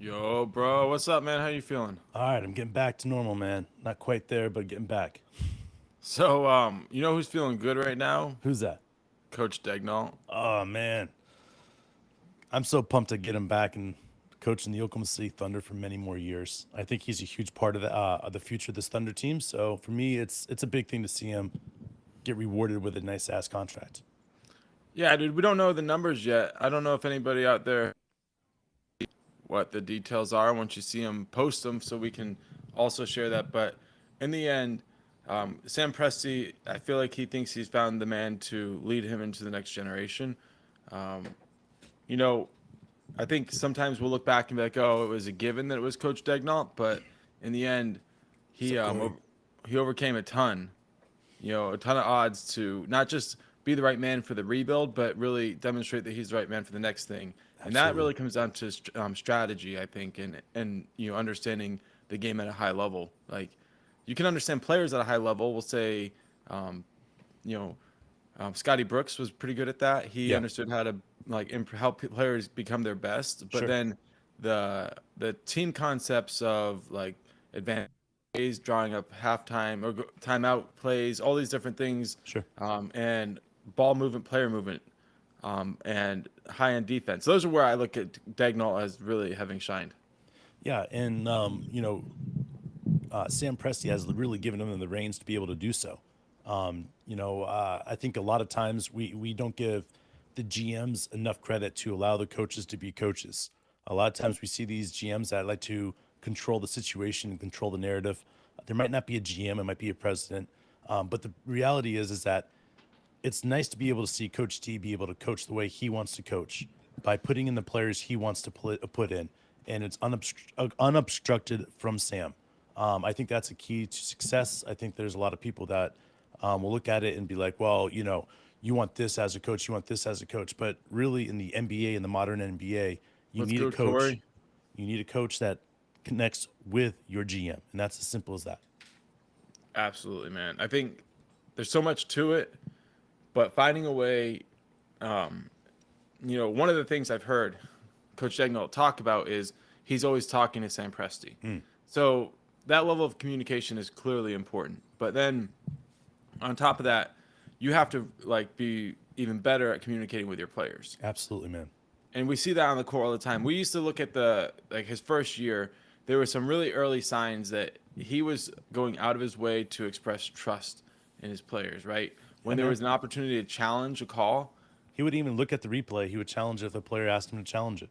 Yo, bro, what's up, man? How you feeling? All right, I'm getting back to normal, man. Not quite there, but getting back. So, you know who's feeling good right now? Who's that? Coach Daigneault. Oh man, I'm so pumped to get him back and coaching the Oklahoma City Thunder for many more years. I think he's a huge part of the future of this Thunder team. So for me, it's a big thing to see him get rewarded with a nice ass contract. Yeah, dude, we don't know the numbers yet. I don't know if anybody out there what the details are. Once you see them, post them so we can also share that. But in the end, Sam Presti, I feel like he thinks he's found the man to lead him into the next generation. Um, you know, I think sometimes we'll look back and be like, "Oh, it was a given that it was Coach Daigneault," but in the end, he So good. he overcame a ton of odds to not just be the right man for the rebuild, but really demonstrate that he's the right man for the next thing. And that Absolutely. really comes down to strategy, I think, and understanding the game at a high level. Like you can understand players at a high level. We'll say, um, you know, Scotty Brooks was pretty good at that. He Yeah. understood how to help players become their best. But Sure. then the team concepts of like advanced plays, drawing up halftime or timeout plays, all these different things, Sure. and ball movement, player movement, and high end defense. Those are where I look at Dagnall as really having shined. Yeah, and Sam Presti has really given him the reins to be able to do so. I think a lot of times we don't give the GMs enough credit to allow the coaches to be coaches. A lot of times we see these GMs that like to control the situation and control the narrative. There might not be a GM, it might be a president, but the reality is that it's nice to be able to see Coach T be able to coach the way he wants to coach by putting in the players he wants to put in, and it's unobstructed from Sam. I think that's a key to success. I think there's a lot of people that will look at it and be like, well, you want this as a coach, you want this as a coach, but really in the NBA, in the modern NBA, you Let's need a go, coach. Corey. You need a coach that connects with your GM, and that's as simple as that. Absolutely, man. I think there's so much to it, but finding a way, um, one of the things I've heard Coach Dagnall talk about is he's always talking to Sam Presti. Mm, So that level of communication is clearly important. But then on top of that, you have to like be even better at communicating with your players. absolutely, man. And we see that on the court all the time. We used to look at the like his first year. There were some really early signs that he was going out of his way to express trust in his players. Right Yeah, when there man. was an opportunity to challenge a call, He would even look at the replay. He would challenge it if the player asked him to challenge it.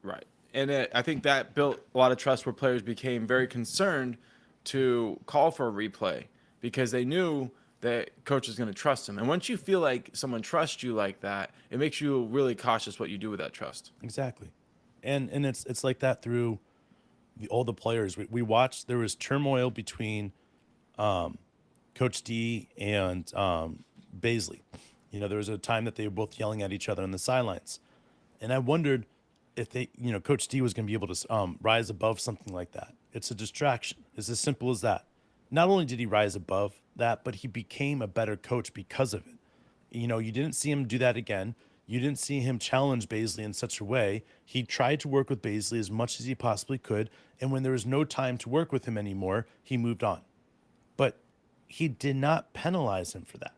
right. And I think that built a lot of trust where players became very concerned to call for a replay because they knew that coach is going to trust him. And once you feel like someone trusts you like that, it makes you really cautious what you do with that trust. Exactly, and it's like that through all the players. We watched. There was turmoil between Coach D and Baisley. There was a time that they were both yelling at each other on the sidelines, and I wondered if Coach D was going to be able to rise above something like that. It's a distraction. It's as simple as that. Not only did he rise above that, but he became a better coach because of it. You didn't see him do that again. You didn't see him challenge Baisley in such a way. He tried to work with Baisley as much as he possibly could, and when there was no time to work with him anymore, he moved on. But he did not penalize him for that.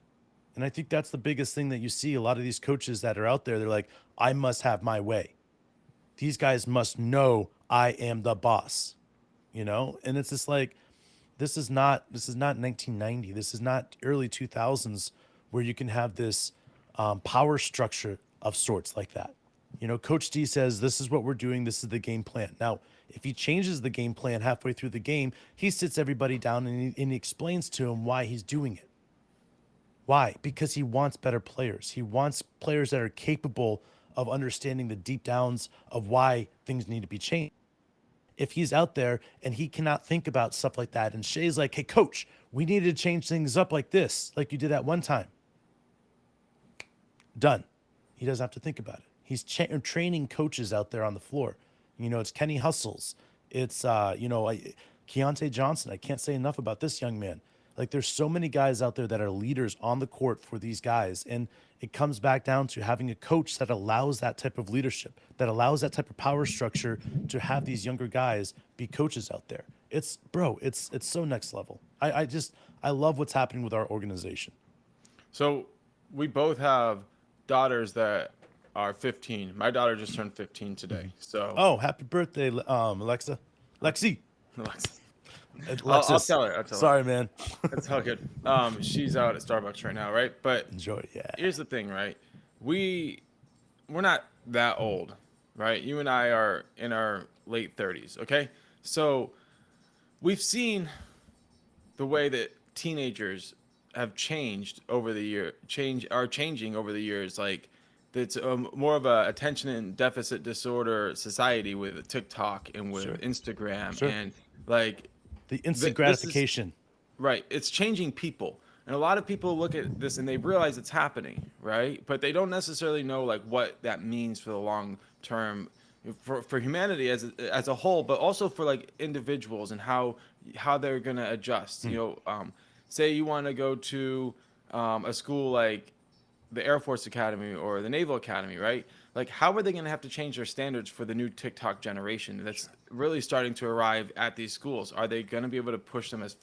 And I think that's the biggest thing that you see a lot of these coaches that are out there. They're like, I must have my way. These guys must know I am the boss. And it's just like, this is not 1990. This is not early 2000s where you can have this power structure of sorts like that. Coach D says, this is what we're doing. This is the game plan. Now, if he changes the game plan halfway through the game, he sits everybody down and he explains to him why he's doing it. Why? Because he wants better players. He wants players that are capable of understanding the deep downs of why things need to be changed. If he's out there and he cannot think about stuff like that, and Shay's like, hey, coach, we need to change things up like this, like you did that one time. Done. He doesn't have to think about it. He's training coaches out there on the floor. It's Kenny Hustles. It's Keontae Johnson. I can't say enough about this young man. Like there's so many guys out there that are leaders on the court for these guys. And it comes back down to having a coach that allows that type of leadership, that allows that type of power structure to have these younger guys be coaches out there. It's bro, it's so next level. I love what's happening with our organization. So we both have daughters that are 15. My daughter just turned 15 today. So Oh, happy birthday, Alexa. Lexi. Alexis, I'll Alexis. tell her. I'll tell her. Sorry, man. It's all good. She's out at Starbucks right now, right? But Enjoy. Yeah. here's the thing, right? We're not that old, right? You and I are in our late 30s, okay? So we've seen the way that teenagers have changed over the year, changing over the years. Like it's more of a attention and deficit disorder society with TikTok and with Sure. Instagram Sure. and like The instant this is gratification. right. It's changing people. And a lot of people look at this and they realize it's happening, right? But they don't necessarily know like what that means for the long term for humanity as a whole, but also for like individuals and how they're gonna adjust. Say you want to go to a school like the Air Force Academy or the Naval Academy, right? Like, how are they going to have to change their standards for the new TikTok generation that's really starting to arrive at these schools? Are they going to be able to push them as?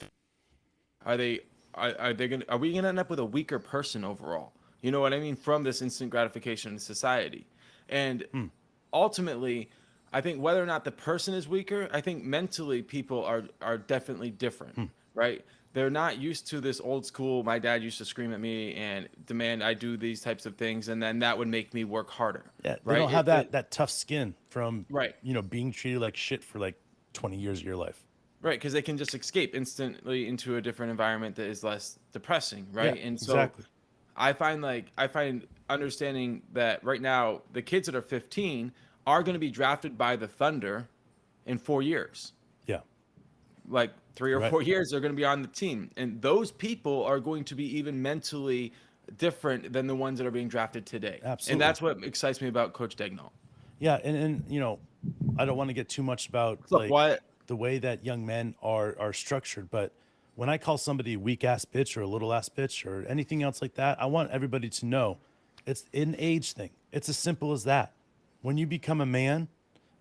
Are they? Are we going to end up with a weaker person overall? You know what I mean? From this instant gratification in society, and ultimately, I think whether or not the person is weaker, I think mentally people are definitely different, right? They're not used to this old school. My dad used to scream at me and demand I do these types of things, and then that would make me work harder. Yeah, they Right? don't have that tough skin from Right. being treated like shit for like 20 years of your life. Right, because they can just escape instantly into a different environment that is less depressing, right? Yeah, And so exactly. I find understanding that right now the kids that are 15 are going to be drafted by the Thunder in 4 years. Yeah, Like 3 or right. 4 years they're going to be on the team, and those people are going to be even mentally different than the ones that are being drafted today. And Absolutely. that's what excites me about Coach Daigneault. Yeah, and I don't want to get too much about What's up, like Wyatt? the way that young men are structured, but when I call somebody a weak ass bitch or a little ass bitch or anything else like that, I want everybody to know it's an age thing. It's as simple as that. When you become a man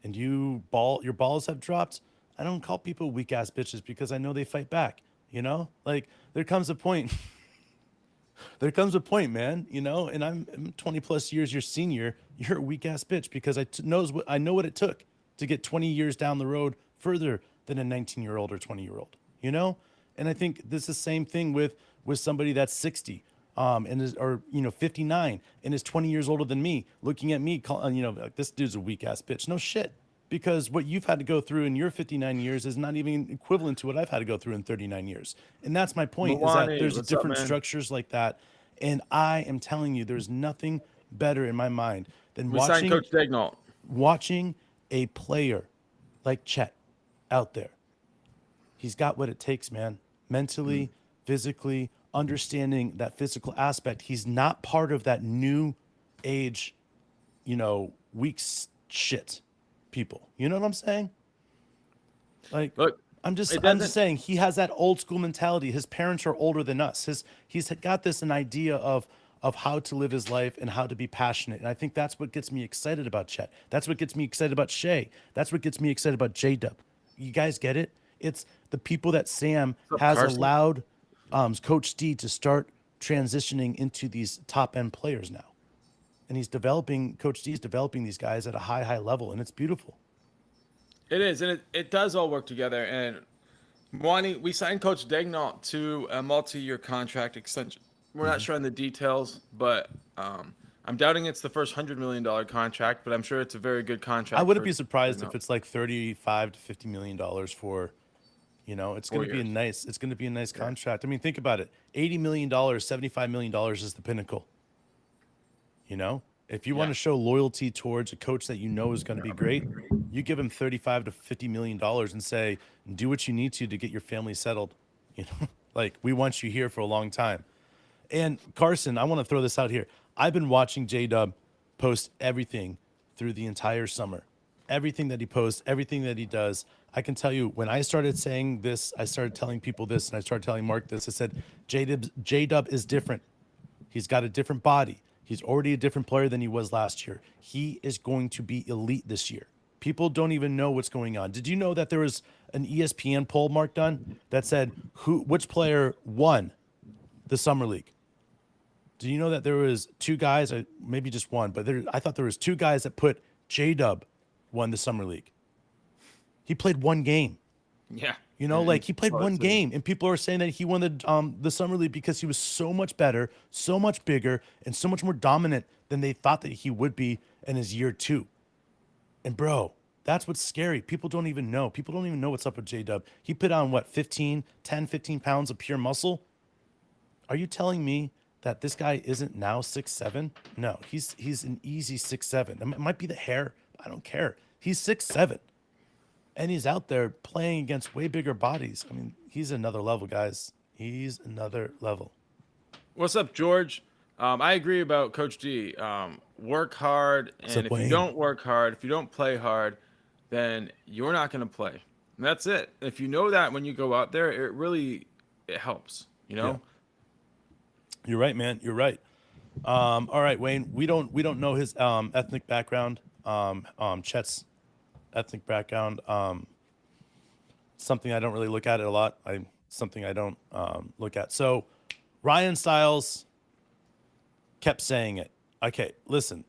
and your balls have dropped, I don't call people weak ass bitches because I know they fight back. Like there comes a point there comes a point, man, and I'm 20 plus years your senior. You're a weak ass bitch because I know what it took to get 20 years down the road further than a 19-year-old or 20-year-old, And I think this is the same thing with somebody that's 60 and is, or 59 and is 20 years older than me, looking at me like this dude's a weak ass bitch. No shit. Because what you've had to go through in your 59 years is not even equivalent to what I've had to go through in 39 years. And that's my point, is that Milani, there's what's up, different man? structures like that. And I am telling you, there's nothing better in my mind than We signed Coach Daigneault. watching a player like Chet out there. He's got what it takes, man. Mentally, physically, understanding that physical aspect. He's not part of that new age, weak shit people. You know what I'm saying? Like, Look, I'm it just doesn't. saying he has that old school mentality. His parents are older than us. He's got an idea of how to live his life and how to be passionate. And I think that's what gets me excited about Chet. That's what gets me excited about Shea. That's what gets me excited about J-Dub. You guys get it? It's the people that Sam What's up, has Carson? allowed Coach D to start transitioning into these top end players now. And Coach D is developing these guys at a high level, and it's beautiful. It is, and it does all work together. And we signed Coach Daigneault to a multi-year contract extension. We're not sure on the details, but I'm doubting it's the first $100 million contract. But I'm sure it's a very good I contract wouldn't for be surprised if Daigneault. it's like 35 to $50 million for, it's going 4 to be years. it's going to be a nice Yeah. contract. I mean, think about it. $80 million, $75 million is the pinnacle. If you want Yeah. to show loyalty towards a coach that is going to be great, you give him 35 to $50 million and say, do what you need to get your family settled. Like, we want you here for a long time. And Carson, I want to throw this out here. I've been watching J Dub post everything through the entire summer. everything that he posts, everything that he does. I can tell you when I started saying this, I started telling people this, and I started telling Mark this. I said, J-Dub is different. He's got a different body. He's already a different player than he was last year. He is going to be elite this year. People don't even know what's going on. Did you know that there was an ESPN poll, Mark, done that said which player won the summer league? Do you know that there was two guys, maybe just one, but I thought there was two guys that put J-Dub won the summer league. He played one game. Yeah. You know, like he played Oh, one it's game, and people are saying that he won the summer league because he was so much better, so much bigger, and so much more dominant than they thought that he would be in his year 2. And bro, that's what's scary. People don't even know. People don't even know what's up with J-Dub. He put on what, 15 pounds of pure muscle? Are you telling me that this guy isn't now 6'7"? No, he's an easy 6'7". It might be the hair. I don't care. He's 6'7". And he's out there playing against way bigger bodies. I mean, he's another level, guys. He's another level. What's up, George? I agree about Coach D. Work hard, and if you don't work hard, if you don't play hard, then you're not going to play. And that's it. If you know that when you go out there, it helps. You know. Yeah. You're right, man. You're right. All right, Wayne. We don't know his ethnic background. Chet's ethnic background. Something I don't really look at it a lot. Something I don't look at. So Ryan Stiles kept saying it. Okay, listen.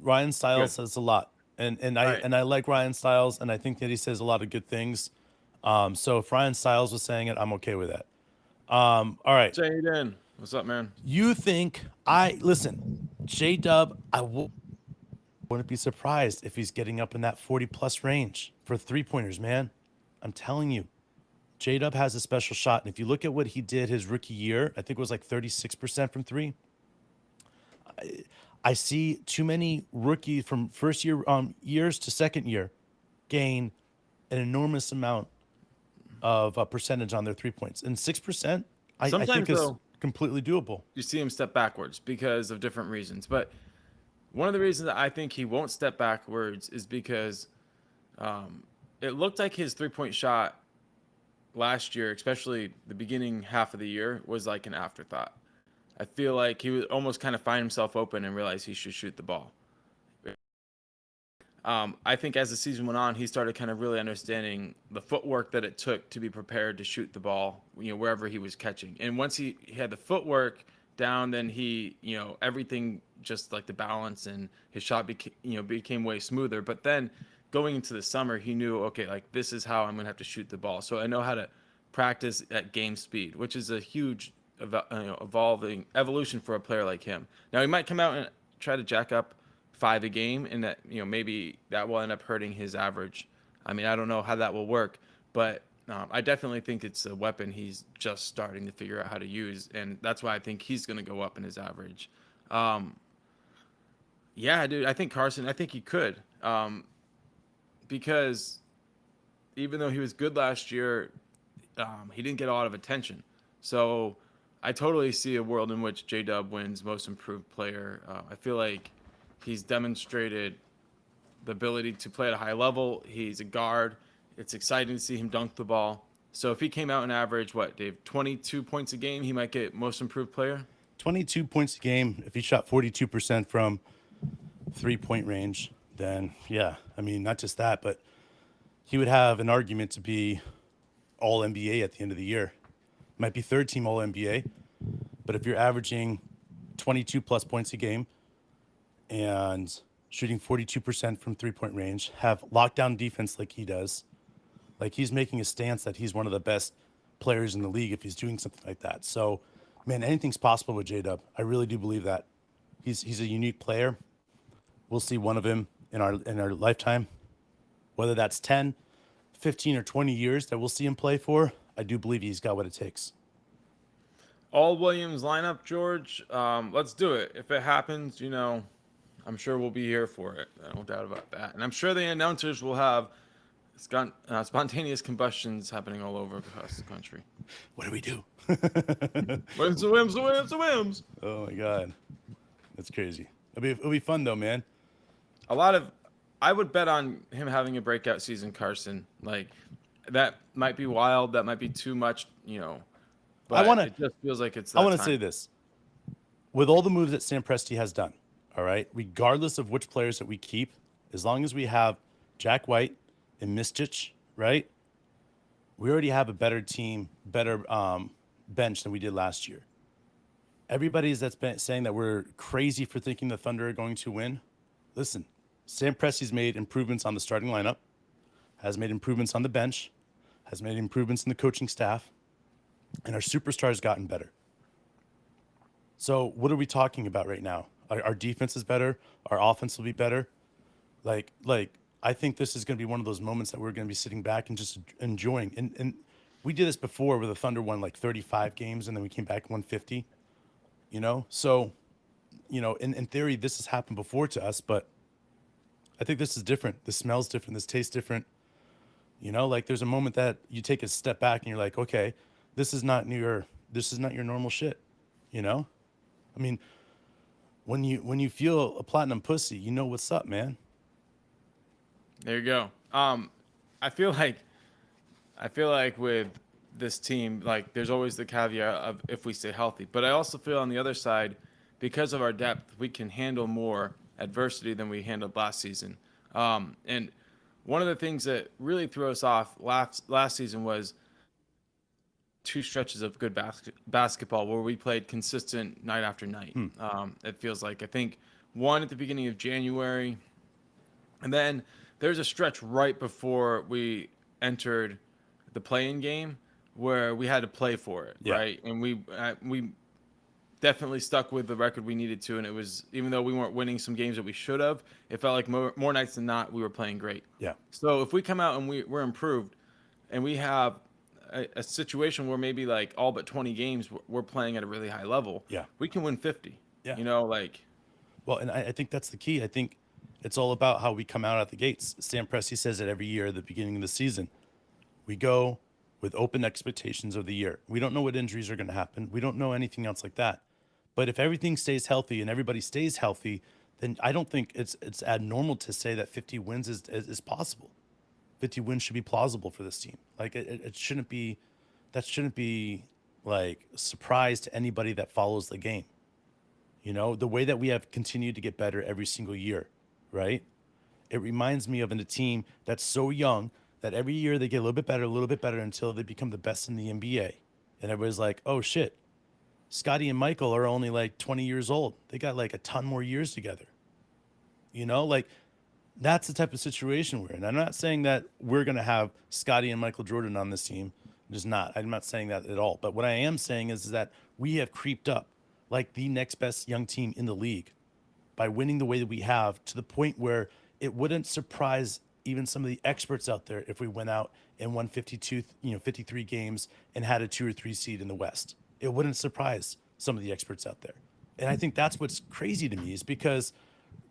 Ryan Stiles says a lot, and I like Ryan Stiles, and I think that he says a lot of good things. So if Ryan Stiles was saying it, I'm okay with that. All right. Jaden, what's up, man? You think listen, J-Dub, wouldn't be surprised if he's getting up in that 40+ range for 3-pointers, man. I'm telling you, J-Dub has a special shot. And if you look at what he did his rookie year, I think it was like 36% from 3. I see too many rookies from first year years to second year gain an enormous amount of percentage on their 3 points. And 6%, I think is completely doable. You see him step backwards because of different reasons. But one of the reasons that I think he won't step backwards is because it looked like his 3-point shot last year, especially the beginning half of the year, was like an afterthought. I feel like he would almost kind of find himself open and realize he should shoot the ball. I think as the season went on, he started kind of really understanding the footwork that it took to be prepared to shoot the ball, wherever he was catching. And once he had the footwork down, then he, everything, just like the balance and his shot became way smoother. But then going into the summer, he knew, okay, like this is how I'm going to have to shoot the ball. So I know how to practice at game speed, which is a huge evolution for a player like him. Now he might come out and try to jack up 5 a game, and that maybe that will end up hurting his average. I mean, I don't know how that will work, but I definitely think it's a weapon he's just starting to figure out how to use, and that's why I think he's going to go up in his average. Yeah, dude, I think he could, because even though he was good last year, he didn't get a lot of attention. So I totally see a world in which J-Dub wins Most Improved Player. I feel like he's demonstrated the ability to play at a high level. He's a guard. It's exciting to see him dunk the ball. So if he came out and averaged, what, Dave, 22 points a game, he might get Most Improved Player? 22 points a game. If he shot 42% from 3-point range, then, yeah. I mean, not just that, but he would have an argument to be All-NBA at the end of the year. Might be third-team All-NBA, but if you're averaging 22+ points a game, and shooting 42% from 3-point range, have lockdown defense like he does, like he's making a stance that he's one of the best players in the league if he's doing something like that. So, man, anything's possible with J-Dub. I really do believe that. He's a unique player. We'll see one of him in our lifetime, whether that's 10, 15, or 20 years that we'll see him play for. I do believe he's got what it takes. All Williams lineup, George. Let's do it. If it happens, I'm sure we'll be here for it. No doubt about that. And I'm sure the announcers will have spontaneous combustions happening all over across the country. What do we do? Wins the whims, the whims, the whims. Oh, my God. That's crazy. It'll be fun, though, man. a lot of I would bet on him having a breakout season, Carson. Like that might be wild. That might be too much, I but want to it just feels like it's I that want to say time. this. With all the moves that Sam Presti has done, all right, regardless of which players that we keep, as long as we have Jack White and Micic, right, we already have a better team, better bench than we did last year. Everybody's that's been saying that we're crazy for thinking the Thunder are going to win. Listen, Sam Presti's made improvements on the starting lineup, has made improvements on the bench, has made improvements in the coaching staff, and our superstars gotten better. So what are we talking about right now? Our defense is better. Our offense will be better. Like I think this is going to be one of those moments that we're going to be sitting back and just enjoying. And we did this before where the Thunder won like 35 games and then we came back 150. So in theory, this has happened before to us, but I think this is different. This smells different. This tastes different. Like there's a moment that you take a step back and you're like, okay, this is not your normal shit. You know, I mean, when you feel a platinum pussy, you know what's up, man. There you go. I feel like I feel like with this team, like there's always the caveat of if we stay healthy. But I also feel on the other side, because of our depth, we can handle more adversity than we handled last season. And one of the things that really threw us off last season was two stretches of good basketball where we played consistent night after night. It feels like I think one at the beginning of January, and then there's a stretch right before we entered the play-in game where we had to play for it, Yeah, right? And we definitely stuck with the record we needed to, and it was even though we weren't winning some games that we should have, it felt like more nights than not we were playing great. yeah, So if we come out and we're improved, and we have a situation where maybe like all but 20 games we're playing at a really high level, yeah, we can win 50. yeah. Like Well, and I think that's the key. I think it's all about how we come out at the gates. Sam Presti says it every year at the beginning of the season. We go with open expectations of the year. We don't know what injuries are going to happen. We don't know anything else like that. But if everything stays healthy and everybody stays healthy, then I don't think it's abnormal to say that 50 wins is possible. 50 wins should be plausible for this team. Like it shouldn't be, that shouldn't be like a surprise to anybody that follows the game. The way that we have continued to get better every single year, right? It reminds me of a team that's so young that every year they get a little bit better until they become the best in the NBA. And everybody's like, oh shit, Scotty and Michael are only like 20 years old. They got like a ton more years together. Like that's the type of situation we're in. I'm not saying that we're going to have Scotty and Michael Jordan on this team. Just not. I'm not saying that at all. But what I am saying is that we have creeped up like the next best young team in the league by winning the way that we have to the point where it wouldn't surprise even some of the experts out there if we went out and won 52, 53 games and had a 2 or 3 seed in the West. It wouldn't surprise some of the experts out there. And I think that's what's crazy to me is because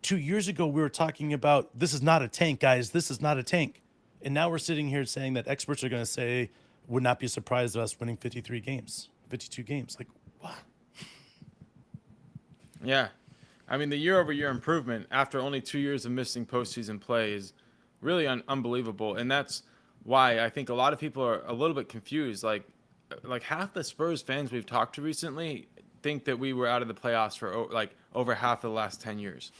2 years ago we were talking about this is not a tank, guys. This is not a tank. And now we're sitting here saying that experts are going to say would not be surprised at us winning 53 games, 52 games. Like, what? yeah, I mean the year-over-year improvement after only 2 years of missing postseason play is really unbelievable, and that's why I think a lot of people are a little bit confused. Like half the Spurs fans we've talked to recently think that we were out of the playoffs for like over half the last 10 years.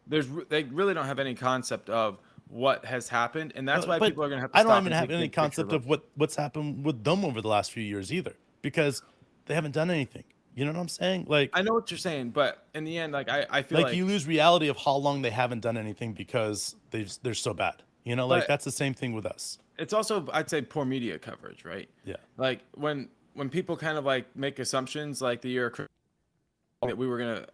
They really don't have any concept of what has happened, and that's why But people are going to have to I don't stop even and have take any big picture concept look. of what's happened with them over the last few years either, because they haven't done anything. You know what I'm saying? I know what you're saying, but in the end, like I feel Like like, you lose reality of how long they haven't done anything because they're so bad. Like but that's the same thing with us. it's also I'd say poor media coverage, right? Yeah. Like when people kind of like make assumptions like the year that we were gonna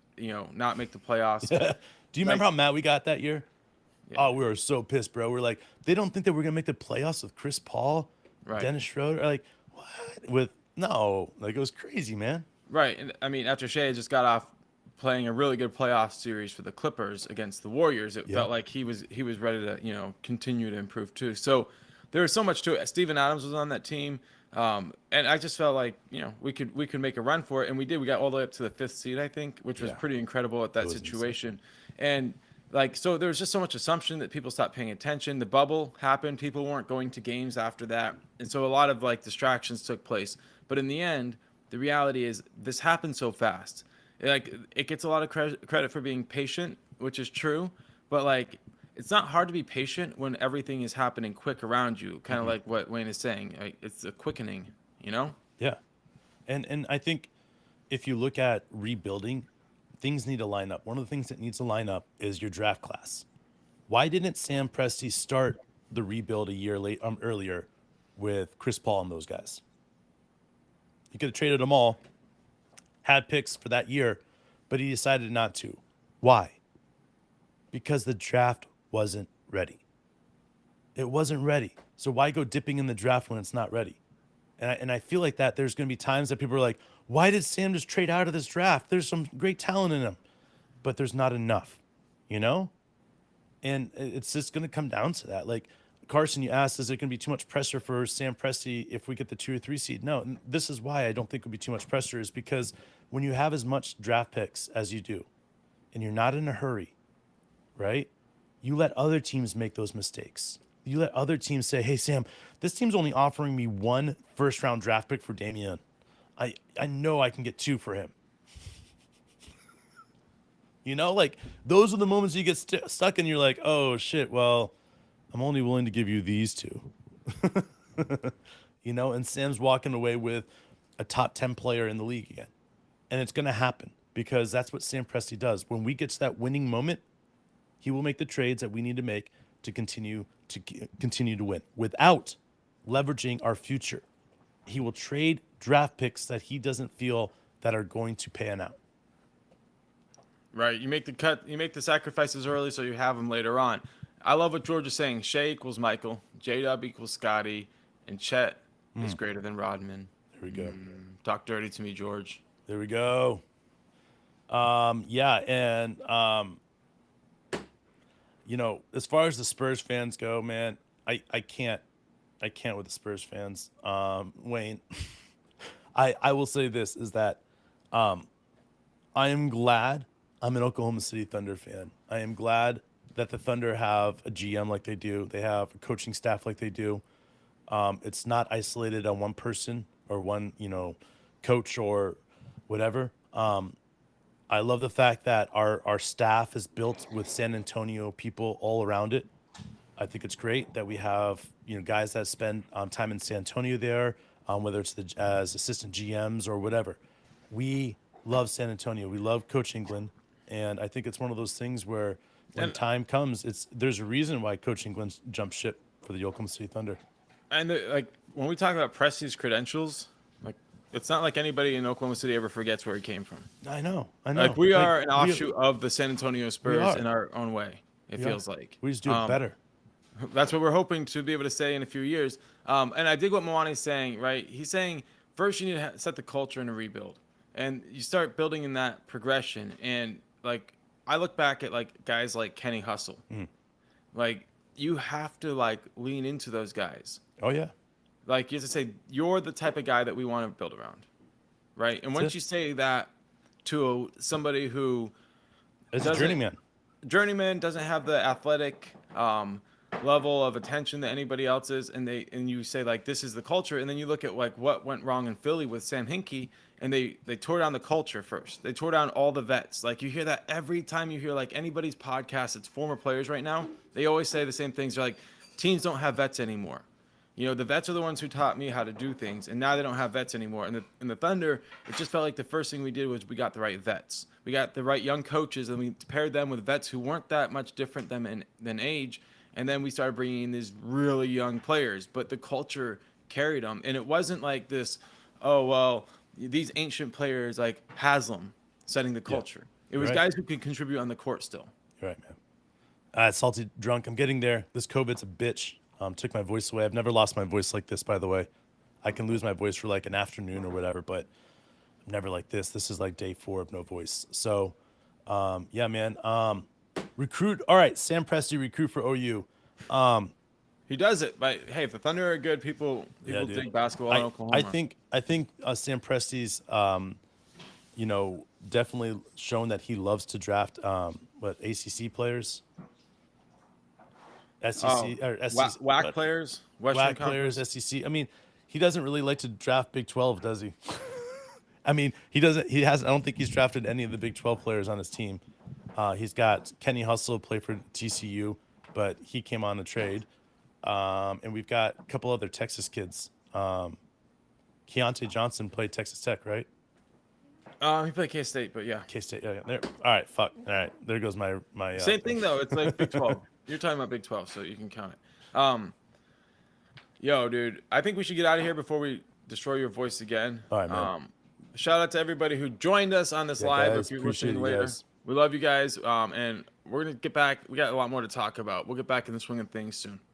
not make the playoffs, Do you remember like how mad we got that year? yeah, Oh, we were so pissed, bro. We're like, they don't think that we're gonna make the playoffs with Chris Paul, right, Dennis Schroeder. Like, what? With no, like it was crazy, man. right. And I mean, after Shea just got off playing a really good playoff series for the Clippers against the Warriors, it Yeah. felt like he was ready to continue to improve too. So there was so much to it. Steven Adams was on that team. And I just felt like we could make a run for it, and we did. We got all the way up to the fifth seed, I think, which was Yeah. pretty incredible at It that was insane. situation. And like, so there was just so much assumption that people stopped paying attention. The bubble happened, people weren't going to games after that, and so a lot of like distractions took place. But in the end, the reality is this happened so fast. Like, it gets a lot of credit for being patient, which is true, but like, it's not hard to be patient when everything is happening quick around you, kind of like what Wayne is saying. Like, it's a quickening, you know. Yeah. And I think if you look at rebuilding, things need to line up. One of the things that needs to line up is your draft class. Why didn't Sam Presti start the rebuild a year earlier with Chris Paul and those guys? He could have traded them all, had picks for that year, but he decided not to. Why? Because the draft wasn't ready. It wasn't ready. So why go dipping in the draft when it's not ready? And I feel like that there's going to be times that people are like, why did Sam just trade out of this draft? There's some great talent in him, but there's not enough, you know? And it's just going to come down to that. Like, Carson, you asked, is it going to be too much pressure for Sam Presti if we get the 2 or 3 seed? No, and this is why I don't think it'll be too much pressure, is because when you have as much draft picks as you do, and you're not in a hurry, right? You let other teams make those mistakes. You let other teams say, hey, Sam, this team's only offering me 1 first-round draft pick for Daigneault. I know I can get 2 for him. You know, like, those are the moments you get stuck and you're like, oh, shit, well, I'm only willing to give you these 2. You know, and Sam's walking away with a top 10 player in the league again. And it's going to happen because that's what Sam Presti does. When we get to that winning moment, he will make the trades that we need to make to continue to win without leveraging our future. He will trade draft picks that he doesn't feel that are going to pan out. Right. You make the cut. You make the sacrifices early, so you have them later on. I love what George is saying. Shea equals Michael. J-Dub equals Scotty, and Chet is greater than Rodman. There we go. Talk dirty to me, George. There we go. Yeah, and you know, as far as the Spurs fans go, man, I can't with the Spurs fans. Wayne, I will say this is that I am glad I'm an Oklahoma City Thunder fan. I am glad that the Thunder have a GM like they do. They have a coaching staff like they do. It's not isolated on one person or one, you know, coach or whatever. I love the fact that our staff is built with San Antonio people all around it. I think it's great that we have, you know, guys that spend time in San Antonio there, whether it's as assistant GMs or whatever. We love San Antonio. We love Coach England, and I think it's one of those things where when time comes, there's a reason why Coach England jumped ship for the Oklahoma City Thunder. And like, when we talk about Presti's credentials, like, it's not like anybody in Oklahoma City ever forgets where he came from. I know. Like, we are an offshoot of the San Antonio Spurs in our own way. It feels like we just do it better. That's what we're hoping to be able to say in a few years. And I dig what Mwani's saying, right? He's saying first you need to set the culture in a rebuild, and you start building in that progression. And like, I look back at like guys like Kenny Hustle, like, you have to like lean into those guys. Oh yeah. Like, you have to say you're the type of guy that we want to build around, right? And once you say that to somebody who is a journeyman doesn't have the athletic level of attention that anybody else is, and you say like, this is the culture, and then you look at like what went wrong in Philly with Sam Hinkie, and they tore down the culture first. They tore down all the vets. Like, you hear that every time you hear like anybody's podcast, it's former players right now. They always say the same things. They're like, teams don't have vets anymore. You know, the vets are the ones who taught me how to do things, and now they don't have vets anymore. And in the Thunder, it just felt like the first thing we did was we got the right vets. We got the right young coaches, and we paired them with vets who weren't that much different than age. And then we started bringing in these really young players, but the culture carried them. And it wasn't like this, oh, well, these ancient players like Haslam setting the culture. It was guys who could contribute on the court still. You're right, man. Salty drunk. I'm getting there. This COVID's a bitch. Took my voice away. I've never lost my voice like this, by the way. I can lose my voice for like an afternoon or whatever, but never like this. This is like day 4 of no voice. So, yeah, man. Recruit. All right, Sam Presti, recruit for OU. He does it, but hey, if the Thunder are good, people dig basketball in Oklahoma. I think Sam Presti's, you know, definitely shown that he loves to draft what ACC players, SEC or SEC, WAC players, Western WAC players, Conference. SEC. I mean, he doesn't really like to draft Big 12, does he? I mean, he doesn't. He has. I don't think he's drafted any of the Big 12 players on his team. He's got Kenny Hustle play for TCU, but he came on the trade. And we've got a couple other Texas kids. Keontae Johnson played Texas Tech, right? He played K-State, but yeah. K-State. Yeah. There. All right. Fuck. All right. There goes my. Same thing though. It's like Big 12. You're talking about Big 12, so you can count it. Yo, dude, I think we should get out of here before we destroy your voice again. All right, man. Shout out to everybody who joined us on this Yeah, live. guys, If you're appreciate listening you later, guys. we love you guys. And we're gonna get back. We got a lot more to talk about. We'll get back in the swing of things soon.